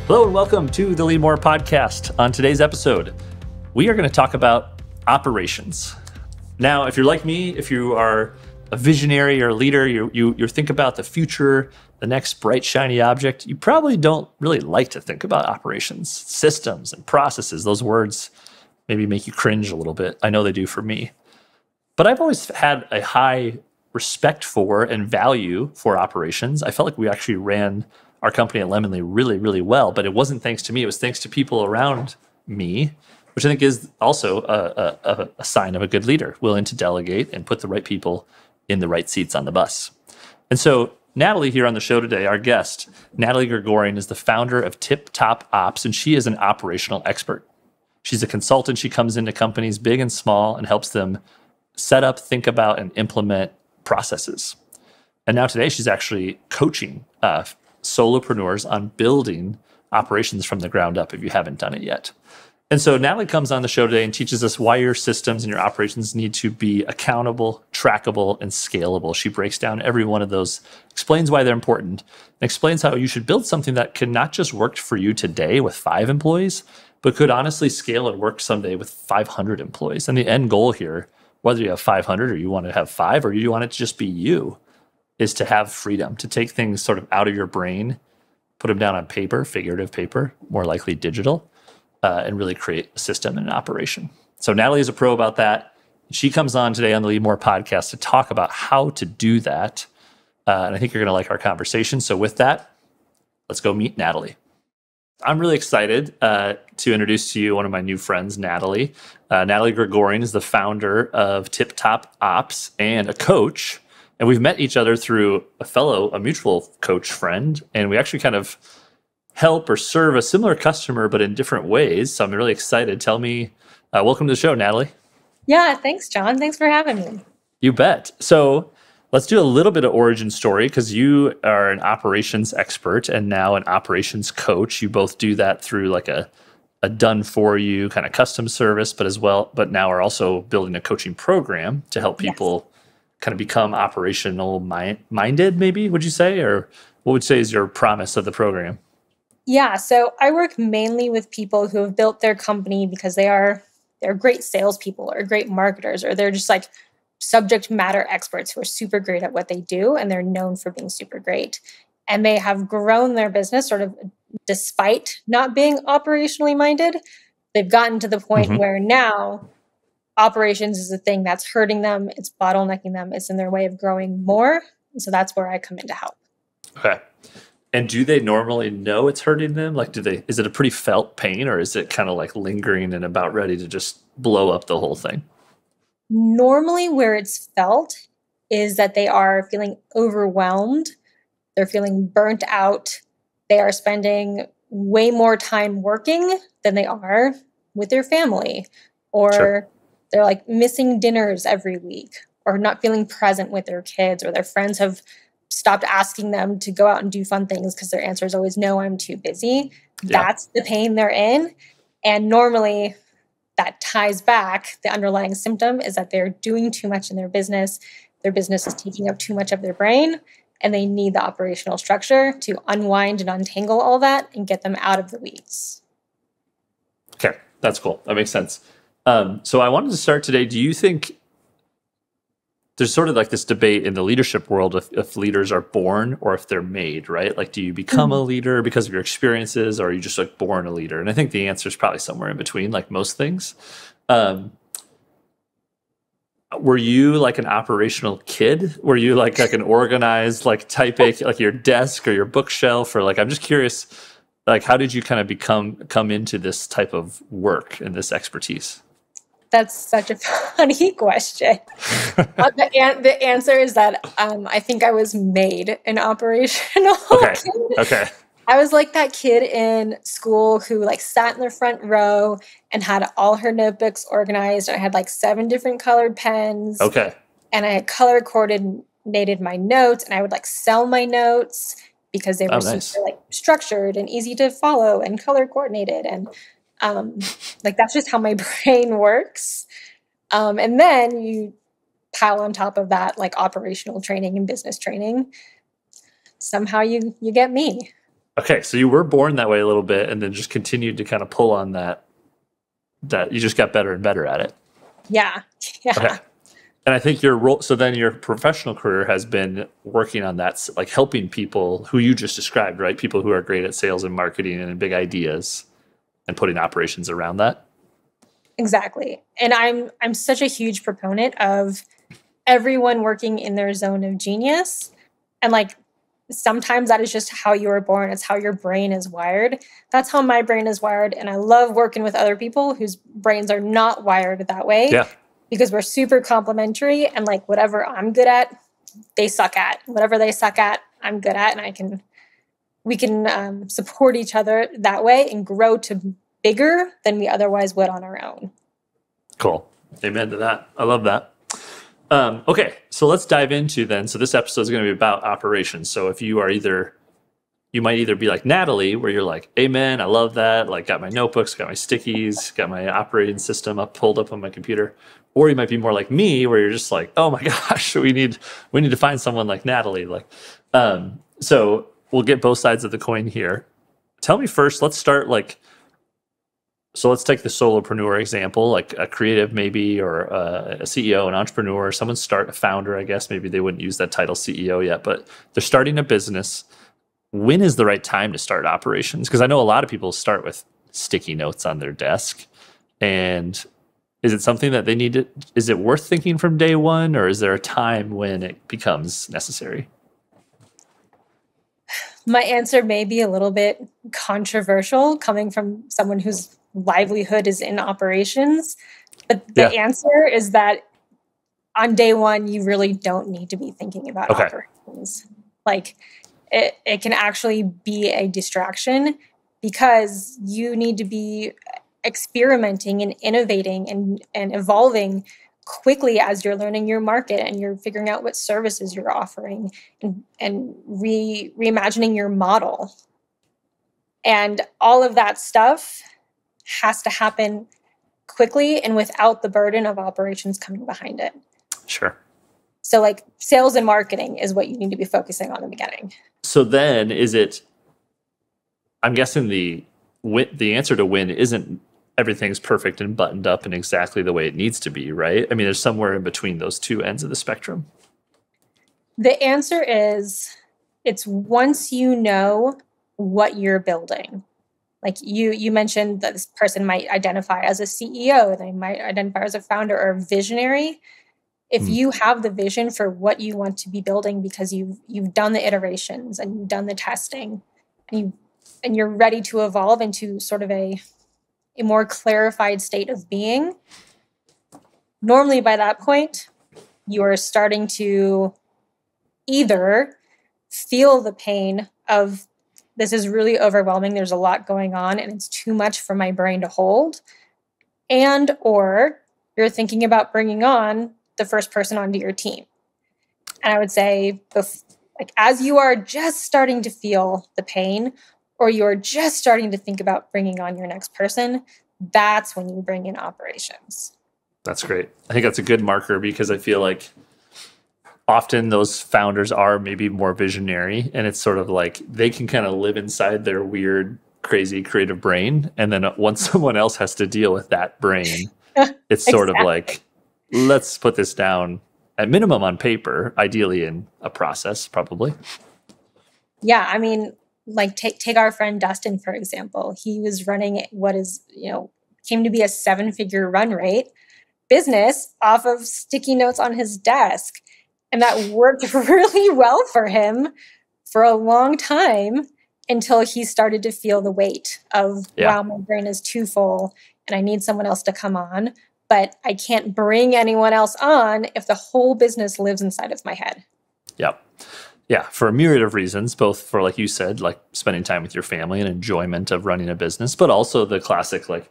Hello and welcome to the Lead More podcast. On today's episode, we are going to talk about operations. Now, if you're like me, if you are a visionary or a leader, you think about the future, the next bright, shiny object, you probably don't really like to think about operations, systems, and processes. Those words maybe make you cringe a little bit. I know they do for me. But I've always had a high respect for and value for operations. I felt like we actually ran our company at Lemonly really, really well, but it wasn't thanks to me. It was thanks to people around me, which I think is also a sign of a good leader, willing to delegate and put the right people in the right seats on the bus. And so Natalie here on the show today, our guest, Natalie Gregorian, is the founder of Tip Top Ops, and she is an operational expert. She's a consultant. She comes into companies big and small and helps them set up, think about, and implement processes. And now today she's actually coaching solopreneurs on building operations from the ground up if you haven't done it yet. And so Natalie comes on the show today and teaches us why your systems and your operations need to be accountable, trackable, and scalable. She breaks down every one of those, explains why they're important, and explains how you should build something that can not just work for you today with 5 employees, but could honestly scale and work someday with 500 employees. And the end goal here, whether you have 500 or you want to have 5 or you want it to just be you, is to have freedom, to take things sort of out of your brain, put them down on paper, figurative paper, more likely digital, and really create a system and an operation. So Natalie is a pro about that. She comes on today on the Lead More podcast to talk about how to do that. And I think you're going to like our conversation. So with that, let's go meet Natalie. I'm really excited to introduce to you one of my new friends, Natalie. Natalie Gregorian is the founder of Tip Top Ops and a coach. And we've met each other through a mutual coach friend. And we actually kind of help or serve a similar customer, but in different ways. So I'm really excited. Tell me, welcome to the show, Natalie. Yeah, thanks, John. Thanks for having me. You bet. So let's do a little bit of origin story because you are an operations expert and now an operations coach. You both do that through like a done for you kind of custom service, but now are also building a coaching program to help people kind of become operational minded, maybe, would you say? Or what would you say is your promise of the program? Yeah, so I work mainly with people who have built their company because they're great salespeople or great marketers, or they're just like subject matter experts who are super great at what they do, and they're known for being super great. And they have grown their business sort of despite not being operationally minded. They've gotten to the point where now operations is a thing that's hurting them. It's bottlenecking them. It's in their way of growing more. And so that's where I come in to help. Okay. And do they normally know it's hurting them? Like, is it a pretty felt pain, or is it kind of like lingering and about ready to just blow up the whole thing? Normally where it's felt is that they are feeling overwhelmed. They're feeling burnt out. They are spending way more time working than they are with their family, or they're like missing dinners every week, or not feeling present with their kids, or their friends have stopped asking them to go out and do fun things because their answer is always, no, I'm too busy. Yeah. That's the pain they're in. And normally that ties back. The underlying symptom is that they're doing too much in their business. Their business is taking up too much of their brain, and they need the operational structure to unwind and untangle all that and get them out of the weeds. Okay, that's cool. That makes sense. So I wanted to start today. Do you think there's sort of like this debate in the leadership world if leaders are born or if they're made, right? Like, do you become a leader because of your experiences, or are you just like born a leader? And I think the answer is probably somewhere in between, like most things. Were you like an operational kid? Were you like an organized, like type A, like your desk or your bookshelf, or like, I'm just curious, like, how did you kind of come into this type of work and this expertise? That's such a funny question. The answer is that I think I was made an operational kid. Okay. I was like that kid in school who like sat in the front row and had all her notebooks organized. I had like 7 different colored pens. Okay. And I had color coordinated my notes, and I would like sell my notes because they were super like structured and easy to follow and color coordinated. And like that's just how my brain works. And then you pile on top of that like operational training and business training. Somehow you get me. Okay, so you were born that way a little bit and then just continued to kind of pull on that you just got better and better at it. Yeah. Yeah. Okay. And I think your role, so then your professional career has been working on that, like helping people who you just described, right? People who are great at sales and marketing and big ideas and putting operations around that. Exactly. And I'm such a huge proponent of everyone working in their zone of genius. And like sometimes that is just how you were born. It's how your brain is wired. That's how my brain is wired. And I love working with other people whose brains are not wired that way. Yeah. Because we're super complementary, and like whatever I'm good at, they suck at. Whatever they suck at, I'm good at, and we can support each other that way and grow to bigger than we otherwise would on our own. Cool. Amen to that. I love that. Okay, so let's dive into then. So this episode is going to be about operations. So if you are you might either be like Natalie, where you're like, amen, I love that. Like, got my notebooks, got my stickies, got my operating system pulled up on my computer. Or you might be more like me, where you're just like, oh my gosh, we need to find someone like Natalie. Like, so we'll get both sides of the coin here. Tell me first. Let's start so let's take the solopreneur example, like a creative maybe, or a CEO, an entrepreneur, a founder, I guess. Maybe they wouldn't use that title CEO yet, but they're starting a business. When is the right time to start operations? Because I know a lot of people start with sticky notes on their desk. And is it something that they need to, is it worth thinking from day one, or is there a time when it becomes necessary? My answer may be a little bit controversial coming from someone whose livelihood is in operations. But the answer is that on day one, you really don't need to be thinking about operations. Like it can actually be a distraction because you need to be experimenting and innovating and evolving quickly as you're learning your market and you're figuring out what services you're offering and reimagining your model. And all of that stuff has to happen quickly and without the burden of operations coming behind it. Sure. So like sales and marketing is what you need to be focusing on in the beginning. So then I'm guessing the answer to win isn't everything's perfect and buttoned up and exactly the way it needs to be, right? I mean, there's somewhere in between those two ends of the spectrum. The answer is it's once you know what you're building. Like you mentioned that this person might identify as a CEO, they might identify as a founder or a visionary. If you have the vision for what you want to be building because you've done the iterations and you've done the testing and you're ready to evolve into sort of a more clarified state of being, normally by that point, you are starting to either feel the pain of this is really overwhelming, there's a lot going on, and it's too much for my brain to hold, and or you're thinking about bringing on the first person onto your team. And I would say, like as you are just starting to feel the pain, or you're just starting to think about bringing on your next person, that's when you bring in operations. That's great. I think that's a good marker because I feel like often those founders are maybe more visionary, and it's sort of like they can kind of live inside their weird, crazy creative brain. And then once someone else has to deal with that brain, it's sort of like, let's put this down at minimum on paper, ideally in a process, probably. Yeah. I mean, like take our friend Dustin, for example. He was running what is, came to be a 7-figure run rate business off of sticky notes on his desk. And that worked really well for him for a long time until he started to feel the weight of, wow, my brain is too full and I need someone else to come on. But I can't bring anyone else on if the whole business lives inside of my head. Yep. Yeah, for a myriad of reasons, both for, like you said, like spending time with your family and enjoyment of running a business, but also the classic, like,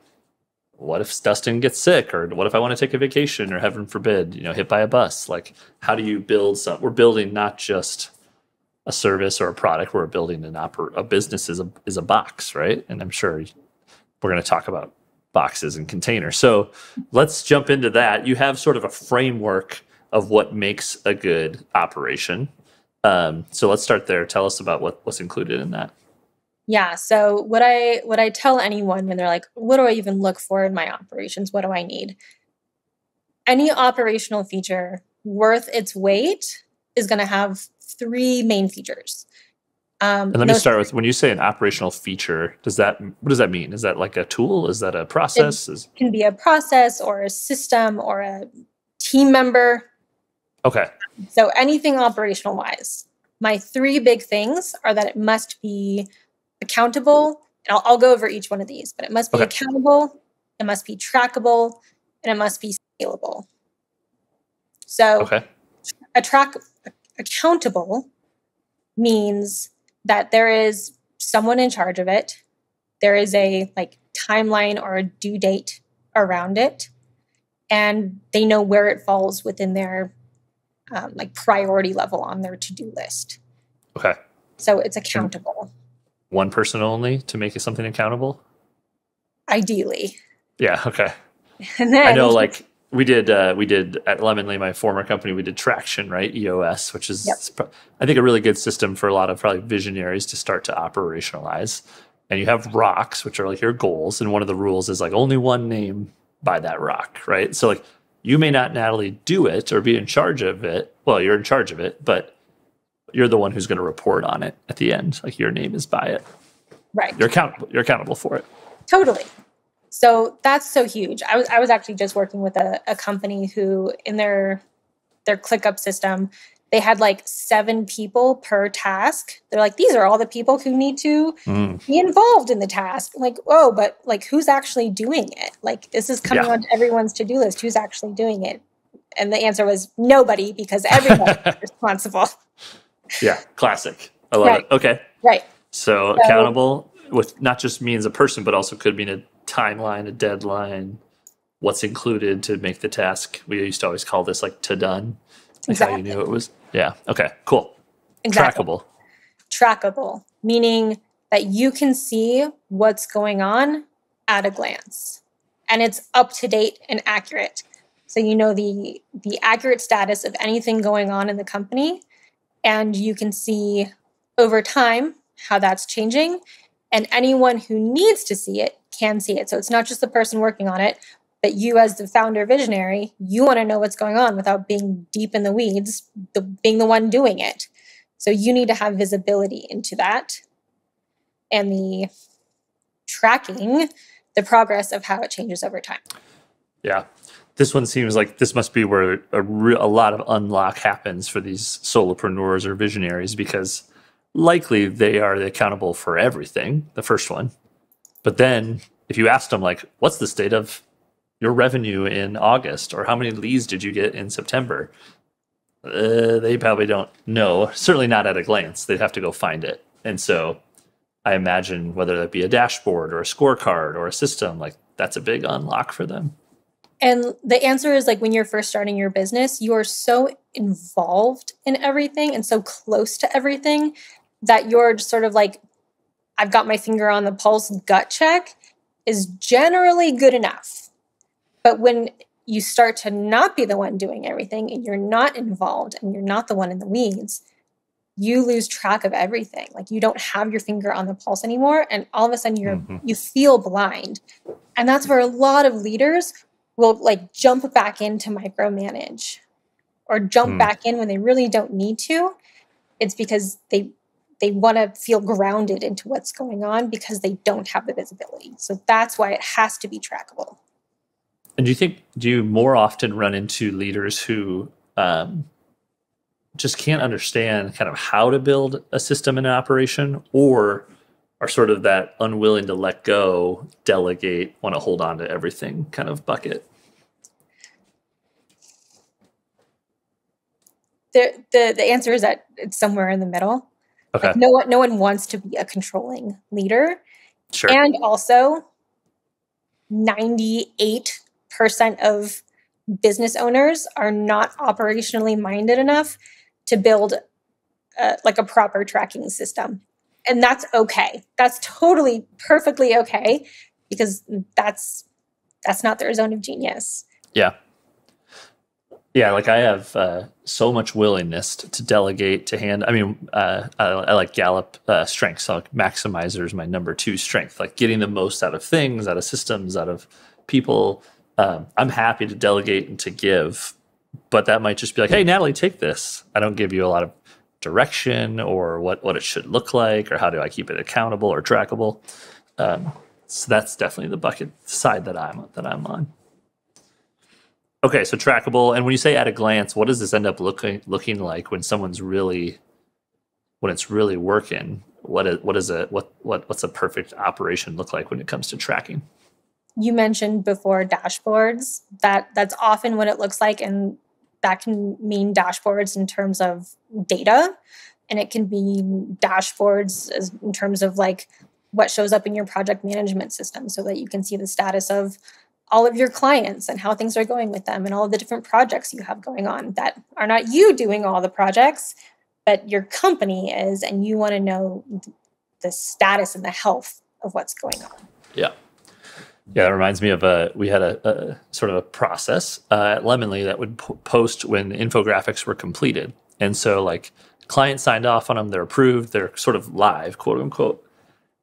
what if Dustin gets sick, or what if I want to take a vacation, or heaven forbid, hit by a bus? Like, how do you build we're building not just a service or a product, we're building a business is a box, right? And I'm sure we're going to talk about boxes and containers. So let's jump into that. You have sort of a framework of what makes a good operation. So let's start there. Tell us about what's included in that. Yeah. So what I tell anyone when they're like, what do I even look for in my operations? What do I need? Any operational feature worth its weight is going to have three main features. And let me No, start with, when you say an operational feature, what does that mean? Is that like a tool? Is that a it process? can be a process or a system or a team member. Okay. So anything operational wise. My three big things are that it must be accountable, and I'll go over each one of these, but it must be Okay. accountable, it must be trackable, and it must be scalable. So Okay. accountable means that there is someone in charge of it. There is a like timeline or a due date around it, and they know where it falls within their like priority level on their to-do list. Okay. So it's And accountable, one person only to make something accountable? ideally. Yeah. Okay. And I then, know, like we did at Lemonly, my former company, we did traction, right? EOS, which yep, is, I think, a really good system for a lot of probably visionaries to start to operationalize. And you have rocks, which are like your goals. And one of the rules is like only one name by that rock, right? So like you may not, Natalie, do it or be in charge of it. Well, you're in charge of it, but you're the one who's going to report on it at the end. Like your name is by it. right, You're accountable. You're accountable for it. totally. So that's so huge. I was actually just working with a company who in their ClickUp system, they had like 7 people per task. They're like, these are all the people who need to Mm. be involved in the task. I'm like, oh, but like who's actually doing it? Like this is coming Yeah. onto everyone's to-do list. Who's actually doing it? And the answer was nobody because everybody is responsible. Yeah. Classic. I love Right, it. Okay. right. So So accountable with not just means a person, but also could mean a timeline, a deadline, what's included to make the task. We used to always call this like to done, like how you exactly, knew it was. Yeah. Okay. Cool. exactly. Trackable. Trackable, meaning that you can see what's going on at a glance and it's up to date and accurate. So you know the accurate status of anything going on in the company, and you can see over time how that's changing, and anyone who needs to see it can see it. So it's not just the person working on it, but you as the founder visionary, you want to know what's going on without being deep in the weeds, being the one doing it. So you need to have visibility into that and the tracking the progress of how it changes over time. Yeah. This one seems like this must be where a lot of unlock happens for these solopreneurs or visionaries, because likely they are accountable for everything, the first one. But then if you asked them, like, what's the state of your revenue in August, or how many leads did you get in September? They probably don't know. Certainly not at a glance. They'd have to go find it. And so I imagine whether that be a dashboard or a scorecard or a system, like that's a big unlock for them. And the answer is like when you're first starting your business, you are so involved in everything and so close to everything that you're just sort of like, I've got my finger on the pulse gut check is generally good enough. But when you start to not be the one doing everything and you're not involved and you're not the one in the weeds, you lose track of everything. Like you don't have your finger on the pulse anymore. And all of a sudden you feel blind. And that's where a lot of leaders will like jump back into micromanage or jump Mm. back in when they really don't need to. It's because they want to feel grounded into what's going on because they don't have the visibility. So that's why it has to be trackable. And do you more often run into leaders who just can't understand kind of how to build a system and an operation, or are sort of that unwilling to let go, delegate, want to hold on to everything kind of bucket? The answer is that it's somewhere in the middle. Okay. Like no one wants to be a controlling leader. Sure. And also 98% of business owners are not operationally minded enough to build like a proper tracking system. And that's okay. That's totally perfectly okay because that's not their zone of genius. Yeah. Yeah, like I have so much willingness to delegate to hand. I mean, I like Gallup strength, so like maximizer is my number two strength. Like getting the most out of things, out of systems, out of people. I'm happy to delegate and to give, but that might just be like, hey, Natalie, take this. I don't give you a lot of direction or what it should look like or how do I keep it accountable or trackable. So that's definitely the bucket side that I'm on. Okay, so trackable. And when you say at a glance, what does this end up looking like when when it's really working? What's a perfect operation look like when it comes to tracking? You mentioned before dashboards. That's often what it looks like, and that can mean dashboards in terms of data, and it can be dashboards in terms of like what shows up in your project management system so that you can see the status of all of your clients and how things are going with them and all of the different projects you have going on that are not you doing all the projects, but your company is, and you want to know the status and the health of what's going on. Yeah. Yeah, it reminds me of we had a sort of a process at Lemonly that would post when infographics were completed. And so like client signed off on them, they're approved, they're sort of live, quote unquote.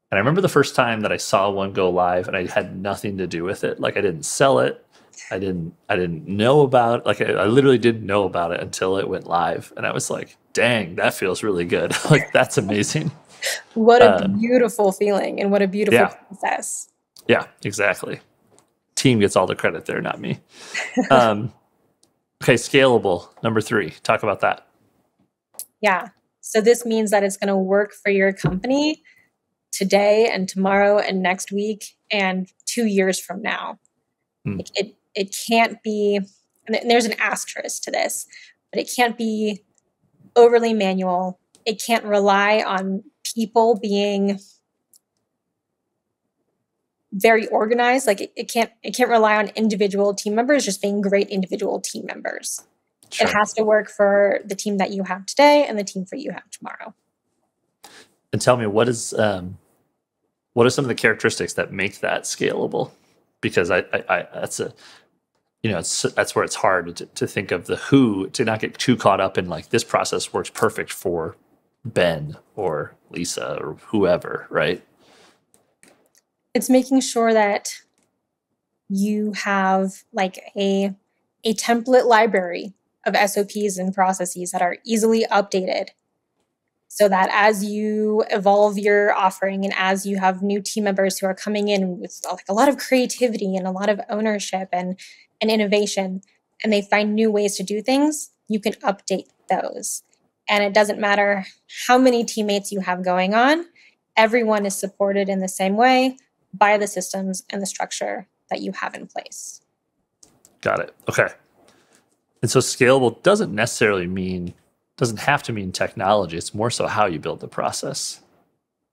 And I remember the first time that I saw one go live and I had nothing to do with it. Like I didn't sell it. I didn't know about it. Like I literally didn't know about it until it went live. And I was like, dang, that feels really good. Like that's amazing. What a beautiful feeling and what a beautiful process. Yeah, exactly. Team gets all the credit there, not me. Okay, scalable, number 3. Talk about that. Yeah. So this means that it's going to work for your company today and tomorrow and next week and 2 years from now. It can't be, and there's an asterisk to this, but it can't be overly manual. It can't rely on people being very organized. Like it can't rely on individual team members just being great individual team members. Sure. It has to work for the team that you have today and the team for you have tomorrow. And tell me, what are some of the characteristics that make that scalable? Because that's where it's hard to think of the who, to not get too caught up in like this process works perfect for Ben or Lisa or whoever, right? It's making sure that you have like a template library of SOPs and processes that are easily updated so that as you evolve your offering and as you have new team members who are coming in with like a lot of creativity and a lot of ownership and innovation, and they find new ways to do things, you can update those. And it doesn't matter how many teammates you have going on, everyone is supported in the same way by the systems and the structure that you have in place. Got it. Okay. And so scalable doesn't have to mean technology. It's more so how you build the process.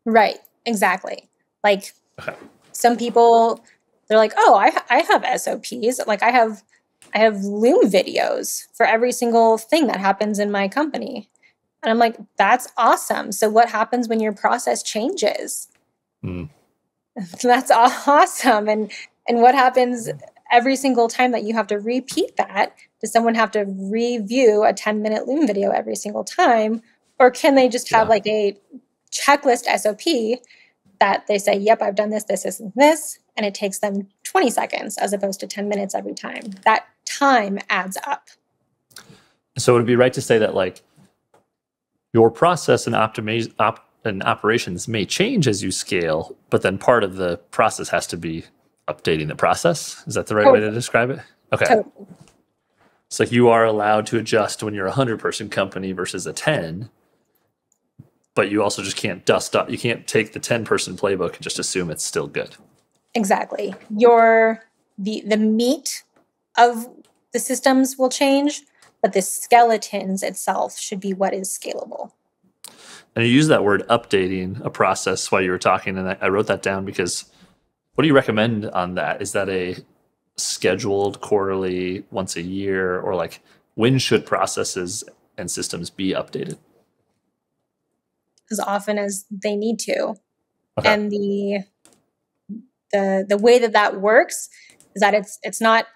Right. Exactly. Like some people, they're like, oh, I have SOPs. Like I have Loom videos for every single thing that happens in my company. And I'm like, that's awesome. So what happens when your process changes? That's awesome. And what happens every single time that you have to repeat that? Does someone have to review a 10-minute Loom video every single time? Or can they just have like a checklist SOP that they say, yep, I've done this, this, and this, and it takes them 20 seconds as opposed to 10 minutes every time? That time adds up. So it would be right to say that like your process and operations may change as you scale, but then part of the process has to be updating the process. Is that the right way to describe it? Okay. Totally. It's like you are allowed to adjust when you're a 100-person company versus a 10, but you also just can't dust up. You can't take the 10-person playbook and just assume it's still good. Exactly. The meat of the systems will change, but the skeletons itself should be what is scalable. And you use that word updating a process while you were talking, and I wrote that down because what do you recommend on that? Is that a scheduled quarterly, once a year, or like when should processes and systems be updated? As often as they need to. Okay. And the way that works is that it's not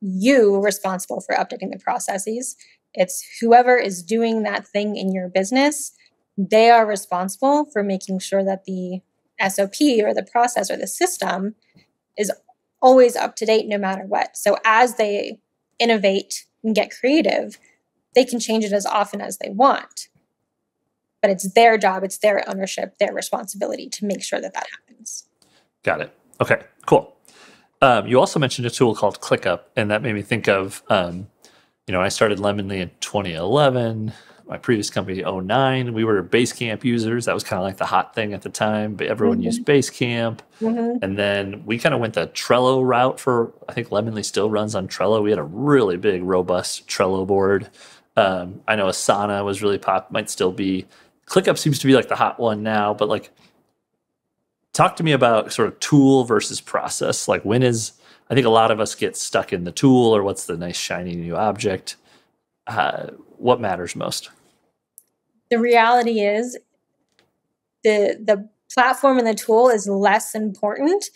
you responsible for updating the processes. It's whoever is doing that thing in your business, they are responsible for making sure that the SOP or the process or the system is always up to date no matter what. So as they innovate and get creative, they can change it as often as they want. But it's their job, it's their ownership, their responsibility to make sure that that happens. Got it. Okay, cool. You also mentioned a tool called ClickUp, and that made me think of, I started Lemonly in 2011. My previous company, 2009, we were Basecamp users. That was kind of like the hot thing at the time, but everyone used Basecamp. And then we kind of went the Trello route I think Lemonly still runs on Trello. We had a really big, robust Trello board. I know Asana was really might still be. ClickUp seems to be like the hot one now, but like, talk to me about sort of tool versus process. Like I think a lot of us get stuck in the tool or what's the nice shiny new object. What matters most? The reality is the platform and the tool is less important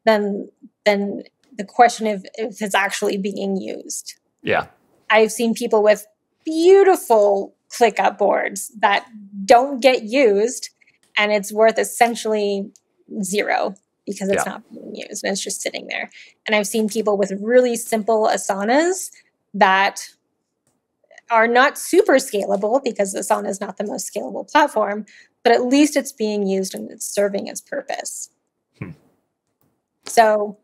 than the question of if it's actually being used. Yeah. I've seen people with beautiful ClickUp boards that don't get used, and it's worth essentially zero because it's not being used and it's just sitting there. And I've seen people with really simple Asanas that are not super scalable because Asana is not the most scalable platform, but at least it's being used and it's serving its purpose. So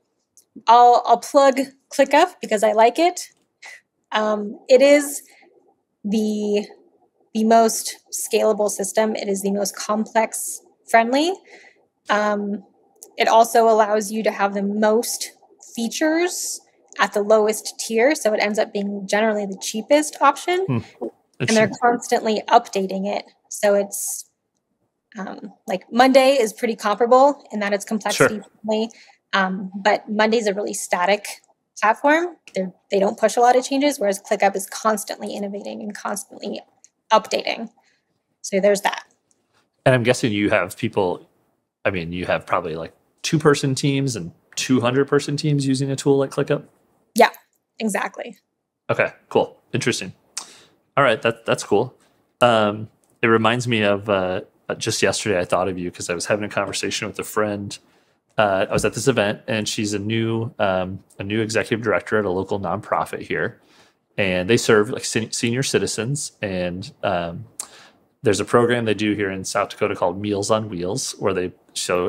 I'll plug ClickUp because I like it. It is the most scalable system. It is the most complex friendly. It also allows you to have the most features at the lowest tier. So it ends up being generally the cheapest option. And they're constantly updating it. So it's like Monday is pretty comparable in that it's complexity friendly. But Monday's a really static platform. They don't push a lot of changes, whereas ClickUp is constantly innovating and constantly updating. So there's that. And I'm guessing you have you have probably like 2-person teams and 200-person teams using a tool like ClickUp? Yeah, exactly. Okay, cool. Interesting. All right, that's cool. It reminds me of just yesterday I thought of you because I was having a conversation with a friend. I was at this event, and she's a new executive director at a local nonprofit here, and they serve like senior citizens. And there's a program they do here in South Dakota called Meals on Wheels, where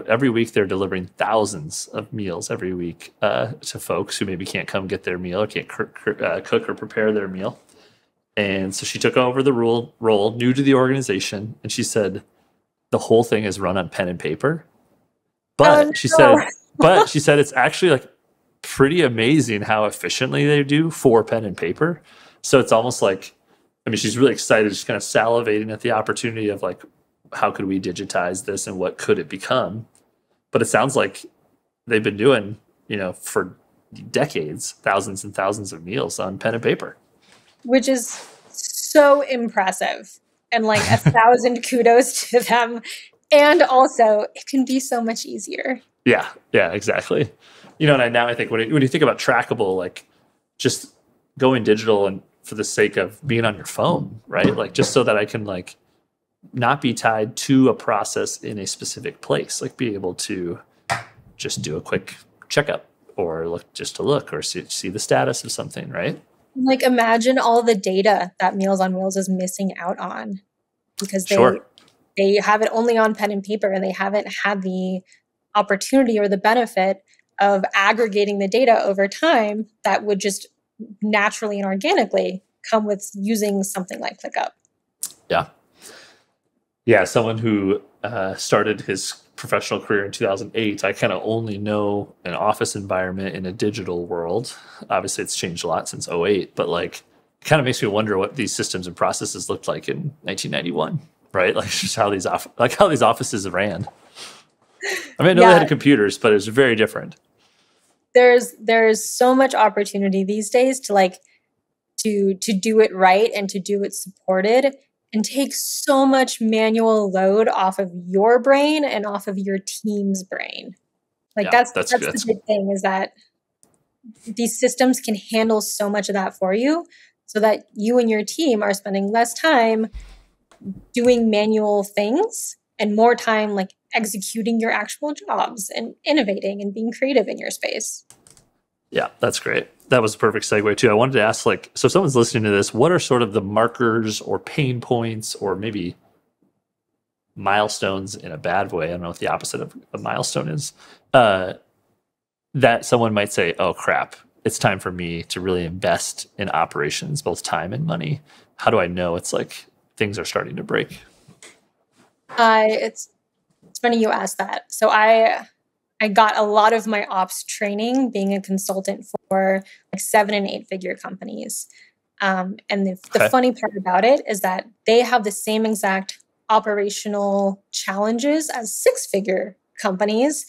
every week they're delivering thousands of meals every week to folks who maybe can't come get their meal or can't cook or prepare their meal. And so she took over the role, new to the organization, and she said the whole thing is run on pen and paper. But she said it's actually like pretty amazing how efficiently they do for pen and paper. So it's almost like, she's really excited, just kind of salivating at the opportunity of like, how could we digitize this and what could it become? But it sounds like they've been doing, for decades, thousands and thousands of meals on pen and paper. Which is so impressive. And like 1,000 kudos to them. And also, it can be so much easier. Yeah, exactly. And now I think when you think about Trackable, like just going digital and for the sake of being on your phone, right? Like just so that I can like not be tied to a process in a specific place, like be able to just do a quick checkup or look or see the status of something, right? Like imagine all the data that Meals on Wheels is missing out on because they have it only on pen and paper, and they haven't had the opportunity or the benefit of aggregating the data over time that would just naturally and organically come with using something like ClickUp. Yeah. Someone who started his professional career in 2008, I kind of only know an office environment in a digital world. Obviously, it's changed a lot since 2008, but like it kind of makes me wonder what these systems and processes looked like in 1991. Right? Like just how these offices ran. I know they had computers, but it was very different. There's so much opportunity these days to like to do it right and to do it supported and take so much manual load off of your brain and off of your team's brain. Like that's the big thing is that these systems can handle so much of that for you, so that you and your team are spending less time doing manual things and more time like executing your actual jobs and innovating and being creative in your space. Yeah, that's great. That was a perfect segue too. I wanted to ask, like, so if someone's listening to this, what are sort of the markers or pain points or maybe milestones in a bad way? I don't know what the opposite of a milestone is. That someone might say, oh crap, it's time for me to really invest in operations, both time and money. How do I know it's like things are starting to break? It's funny you asked that. So I got a lot of my ops training being a consultant for like 7 and 8 figure companies. And the funny part about it is that they have the same exact operational challenges as 6-figure companies,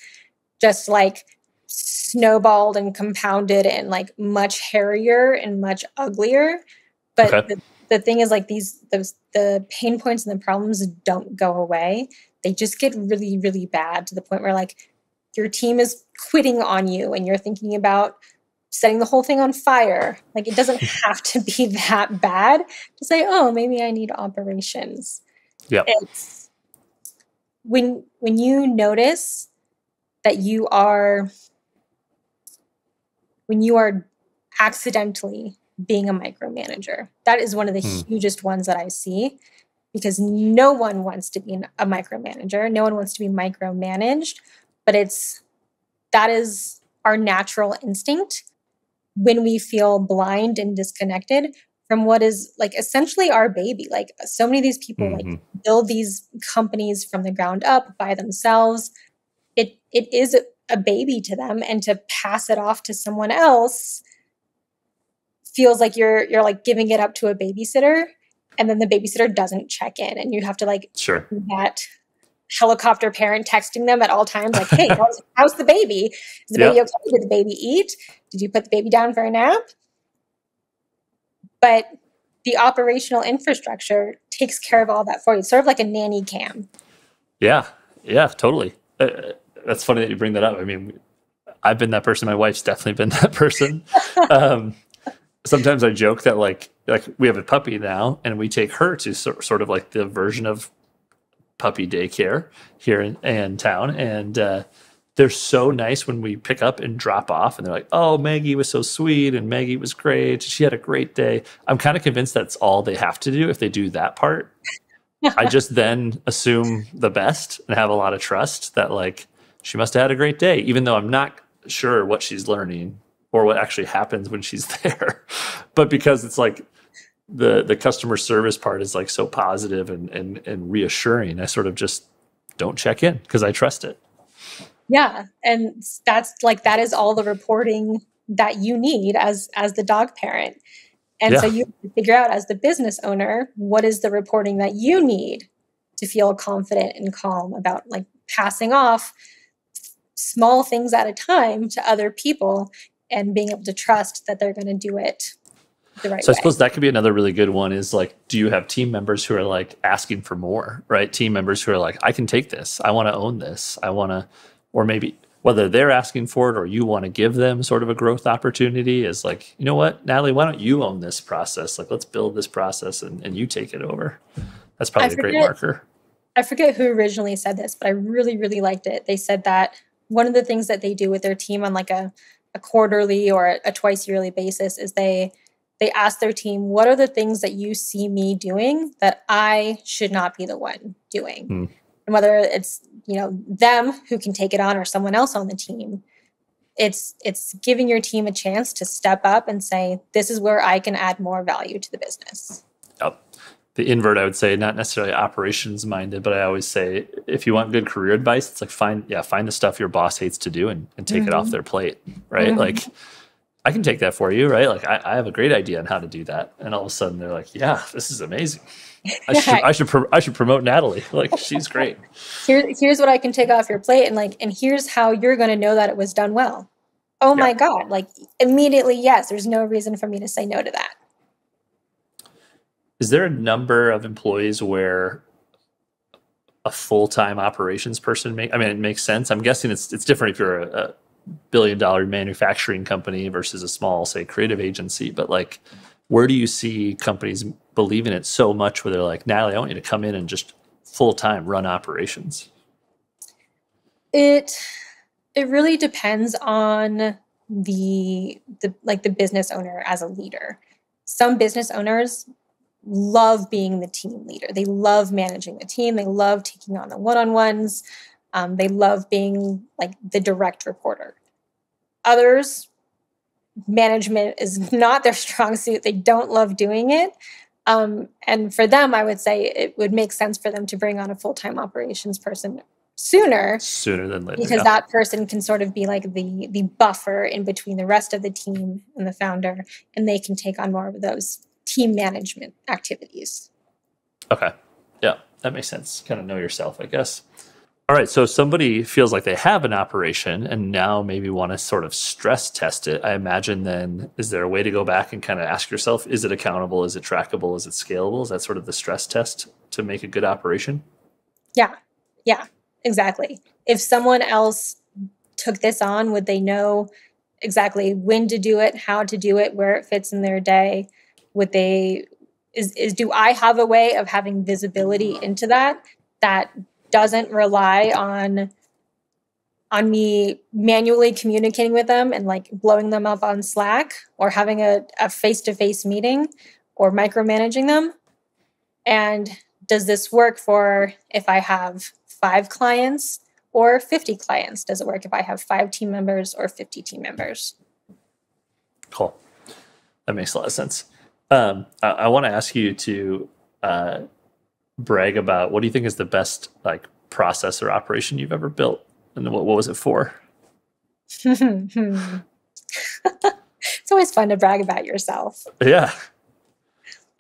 just like snowballed and compounded and like much hairier and much uglier. But the thing is, like, the pain points and the problems don't go away. They just get really, really bad to the point where like your team is quitting on you and you're thinking about setting the whole thing on fire. Like, it doesn't have to be that bad to say, oh, maybe I need operations. Yeah. It's when you notice that when you are accidentally being a micromanager, that is one of the hugest ones that I see, because no one wants to be a micromanager. No one wants to be micromanaged, but that is our natural instinct when we feel blind and disconnected from what is like essentially our baby. Like, so many of these people like build these companies from the ground up by themselves. It is a baby to them, and to pass it off to someone else feels like you're like giving it up to a babysitter, and then the babysitter doesn't check in, and you have to like be that helicopter parent texting them at all times, like, hey, how's the baby? Is the baby okay? Did the baby eat? Did you put the baby down for a nap? But the operational infrastructure takes care of all that for you. It's sort of like a nanny cam. Yeah, totally. That's funny that you bring that up. I mean, I've been that person. My wife's definitely been that person. Sometimes I joke that like we have a puppy now, and we take her to sort of like the version of puppy daycare here in town, and they're so nice when we pick up and drop off, and they're like, oh, Maggie was so sweet, and Maggie was great, she had a great day. I'm kind of convinced that's all they have to do. If they do that part, I just then assume the best and have a lot of trust that like she must have had a great day, even though I'm not sure what she's learning or what actually happens when she's there. But because it's like the customer service part is like so positive and reassuring, I sort of just don't check in because I trust it. Yeah. And that is all the reporting that you need as the dog parent. And so you figure out, as the business owner, what is the reporting that you need to feel confident and calm about like passing off small things at a time to other people and being able to trust that they're going to do it the right way. So I suppose that could be another really good one, is like, do you have team members who are like asking for more, right? Team members who are like, I can take this. I want to own this. I want to, or maybe whether they're asking for it or you want to give them sort of a growth opportunity, is like, you know what, Natalie, why don't you own this process? Like, let's build this process and you take it over. That's probably a great marker. I forget who originally said this, but I really, really liked it. They said that one of the things that they do with their team on like a quarterly or a twice yearly basis is they ask their team, what are the things that you see me doing that I should not be the one doing? And whether it's, them who can take it on or someone else on the team, it's giving your team a chance to step up and say, this is where I can add more value to the business. Yep. The invert, I would say, not necessarily operations minded, but I always say, if you want good career advice, it's like find the stuff your boss hates to do and take it off their plate, right? Like, I can take that for you, right? Like, I have a great idea on how to do that. And all of a sudden they're like, yeah, this is amazing. I should promote Natalie. Like, she's great. Here's what I can take off your plate, and here's how you're going to know that it was done well. Oh my God. Like, immediately, yes, there's no reason for me to say no to that. Is there a number of employees where a full-time operations person it makes sense? I'm guessing it's different if you're billion-dollar manufacturing company versus a small, say, creative agency. But like, where do you see companies believe in it so much where they're like, Natalie, I want you to come in and just full-time run operations? It really depends on the business owner as a leader. Some business owners love being the team leader. They love managing the team. They love taking on the one-on-ones. They love being like the direct reporter. Others, management is not their strong suit. They don't love doing it. And for them, I would say it would make sense for them to bring on a full-time operations person sooner than later, because that person can sort of be like the buffer in between the rest of the team and the founder, and they can take on more of those team management activities. Okay. Yeah, that makes sense. Kind of know yourself, I guess. All right. So somebody feels like they have an operation and now maybe want to sort of stress test it. I imagine then, is there a way to go back and kind of ask yourself, is it accountable? Is it trackable? Is it scalable? Is that sort of the stress test to make a good operation? Yeah. Exactly. If someone else took this on, would they know exactly when to do it, how to do it, where it fits in their day? Would they, do I have a way of having visibility into that doesn't rely on me manually communicating with them and like blowing them up on Slack or having a face-to-face meeting or micromanaging them? And does this work for if I have 5 clients or 50 clients? Does it work if I have 5 team members or 50 team members? Cool. That makes a lot of sense. I want to ask you to brag about what do you think is the best like process or operation you've ever built, and what was it for? It's always fun to brag about yourself. Yeah.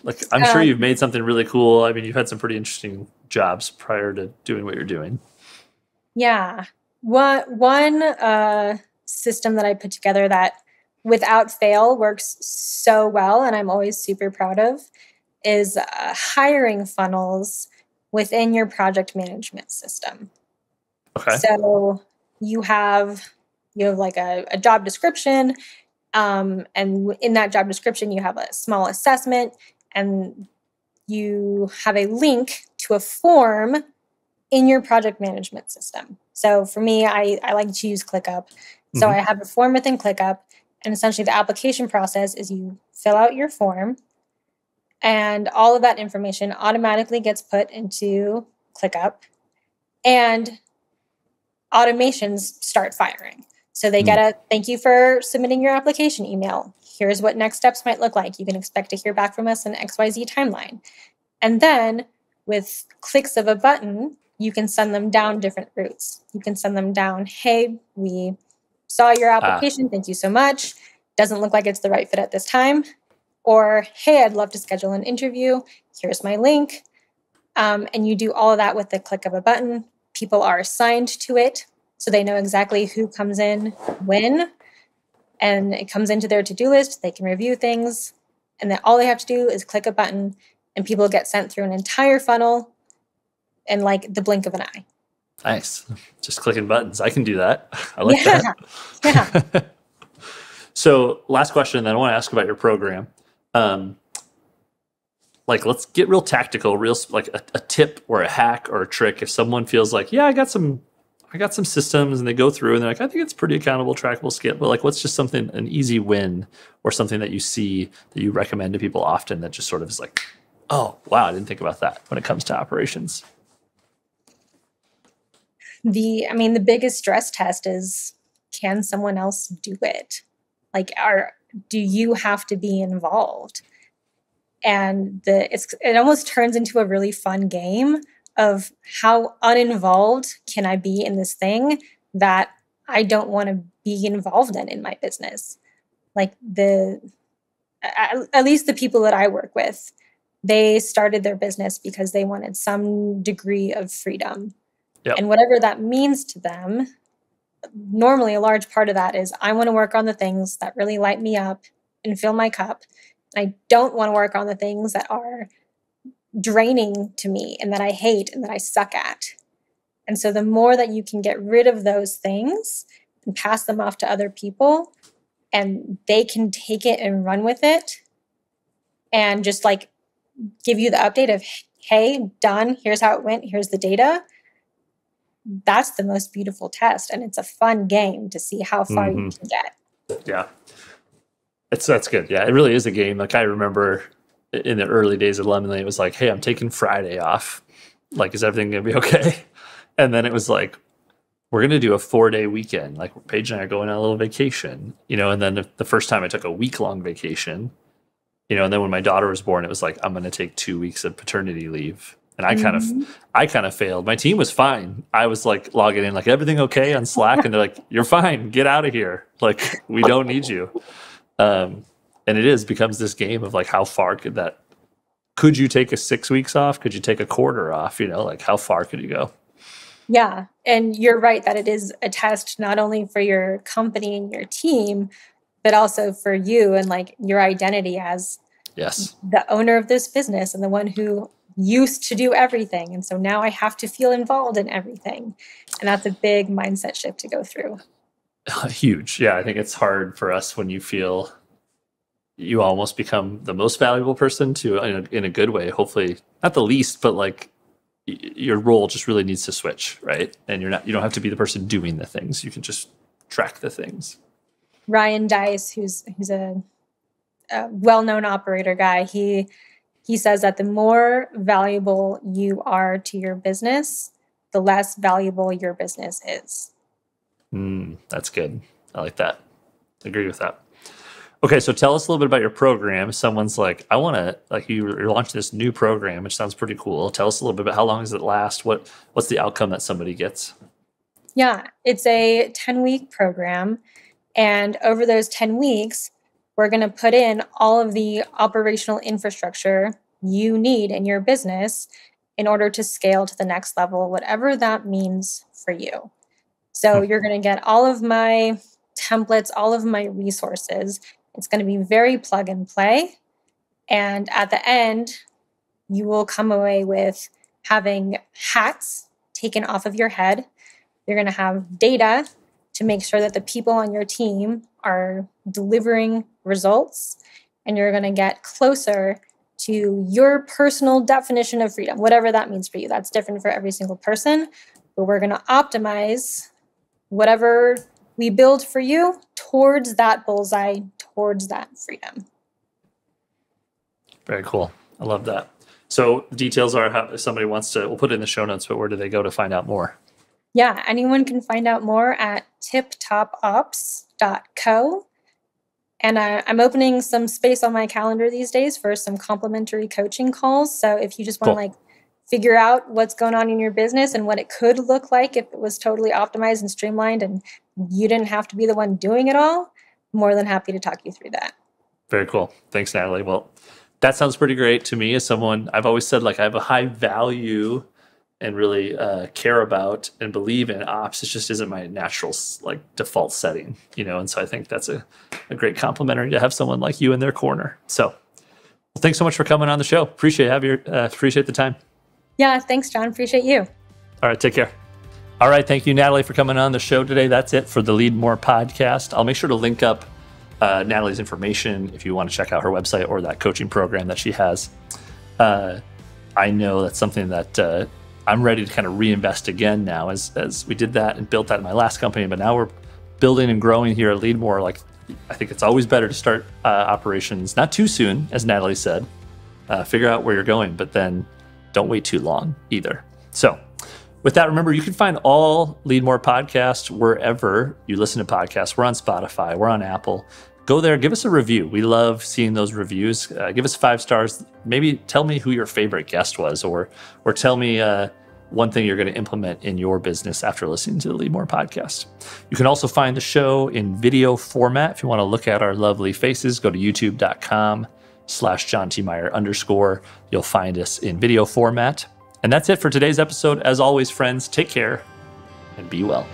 Like, I'm sure you've made something really cool. I mean, you've had some pretty interesting jobs prior to doing what you're doing. Yeah. One system that I put together that without fail works so well, and I'm always super proud of, is hiring funnels within your project management system. Okay. So you have like a job description, and in that job description, you have a small assessment, and you have a link to a form in your project management system. So for me, I like to use ClickUp. So I have a form within ClickUp, and essentially the application process is you fill out your form, and all of that information automatically gets put into ClickUp, and automations start firing. So they get a thank you for submitting your application email. Here's what next steps might look like. You can expect to hear back from us in XYZ timeline. And then with clicks of a button, you can send them down different routes. You can send them down, hey, we saw your application. Thank you so much. Doesn't look like it's the right fit at this time. Or, hey, I'd love to schedule an interview. Here's my link. And you do all of that with the click of a button. People are assigned to it, so they know exactly who comes in when, and it comes into their to-do list. They can review things, and then all they have to do is click a button, and people get sent through an entire funnel in like the blink of an eye. Nice. Just clicking buttons. I can do that. I like that. Yeah. So last question, then I want to ask about your program. Like, let's get real tactical, real like a tip or a hack or a trick. If someone feels like, yeah, I got some systems, and they go through and they're like, I think it's pretty accountable, trackable, scalable. But like, what's just something, an easy win or something that you see that you recommend to people often that just sort of is like, oh, wow, I didn't think about that when it comes to operations? The biggest stress test is, can someone else do it? Like, do you have to be involved? And it almost turns into a really fun game of how uninvolved can I be in this thing that I don't want to be involved in my business. Like at least the people that I work with, they started their business because they wanted some degree of freedom. Yep. And whatever that means to them, normally a large part of that is I want to work on the things that really light me up and fill my cup. I don't want to work on the things that are draining to me and that I hate and that I suck at. And so the more that you can get rid of those things, and pass them off to other people, and they can take it and run with it and just like give you the update of, hey, done, here's how it went, here's the data. That's the most beautiful test. And it's a fun game to see how far you can get. Yeah. That's good. Yeah, it really is a game. Like I remember in the early days of Lemonade, it was like, hey, I'm taking Friday off. Like, is everything going to be okay? And then it was like, we're going to do a 4-day weekend. Like Paige and I are going on a little vacation, and then the first time I took a week-long vacation, and then when my daughter was born, it was like, I'm going to take 2 weeks of paternity leave. And I kind of failed. My team was fine. I was like logging in, like, everything okay on Slack? And they're like, you're fine. Get out of here. Like, we don't need you. And it becomes this game of like, how far could you take 6 weeks off? Could you take a quarter off? Like how far could you go? Yeah. And you're right that it is a test not only for your company and your team, but also for you and like your identity as the owner of this business and the one who used to do everything. And so now I have to feel involved in everything. And that's a big mindset shift to go through. Huge. Yeah. I think it's hard for us when you feel you almost become the most valuable person in a good way, hopefully not the least, but like your role just really needs to switch, right? And you don't have to be the person doing the things. You can just track the things. Ryan Dice, who's a well-known operator guy, he says that the more valuable you are to your business, the less valuable your business is. That's good. I like that. I agree with that. Okay, so tell us a little bit about your program. Someone's like, I want to, like, you're launching this new program, which sounds pretty cool. Tell us a little bit about how long does it last? What's the outcome that somebody gets? Yeah, it's a 10-week program. And over those 10 weeks, we're going to put in all of the operational infrastructure you need in your business in order to scale to the next level, whatever that means for you. So you're going to get all of my templates, all of my resources. It's going to be very plug and play. And at the end, you will come away with having hats taken off of your head. You're going to have data to make sure that the people on your team are delivering results. And you're going to get closer to your personal definition of freedom, whatever that means for you. That's different for every single person. But we're going to optimize whatever we build for you towards that bullseye, towards that freedom. Very cool. I love that. So the details are, how, if somebody wants to, we'll put it in the show notes, but where do they go to find out more? Yeah, anyone can find out more at tiptopops.co. And I'm opening some space on my calendar these days for some complimentary coaching calls. So if you just want to like figure out what's going on in your business and what it could look like if it was totally optimized and streamlined and you didn't have to be the one doing it all, more than happy to talk you through that. Very cool. Thanks, Natalie. Well, that sounds pretty great to me as someone, I've always said, like, I have a high value and really care about and believe in ops. It just isn't my natural like default setting, and so I think that's a great complimentary to have someone like you in their corner. So well, thanks so much for coming on the show. Appreciate the time. Yeah, thanks, John. Appreciate you. All right, take care. All right, thank you, Natalie, for coming on the show today. That's it for the Lead More podcast. I'll make sure to link up Natalie's information if you want to check out her website or that coaching program that she has. I know that's something that I'm ready to kind of reinvest again now, as we did that and built that in my last company, but now we're building and growing here at Lead More. Like, I think it's always better to start operations not too soon, as Natalie said. Figure out where you're going, but then don't wait too long either. So with that, remember, you can find all Lead More podcasts wherever you listen to podcasts. We're on Spotify, we're on Apple. Go there, give us a review. We love seeing those reviews. Give us 5 stars. Maybe tell me who your favorite guest was, or tell me one thing you're going to implement in your business after listening to the Lead More podcast. You can also find the show in video format. If you want to look at our lovely faces, go to youtube.com/John T. Meyer _. You'll find us in video format. And that's it for today's episode. As always, friends, take care and be well.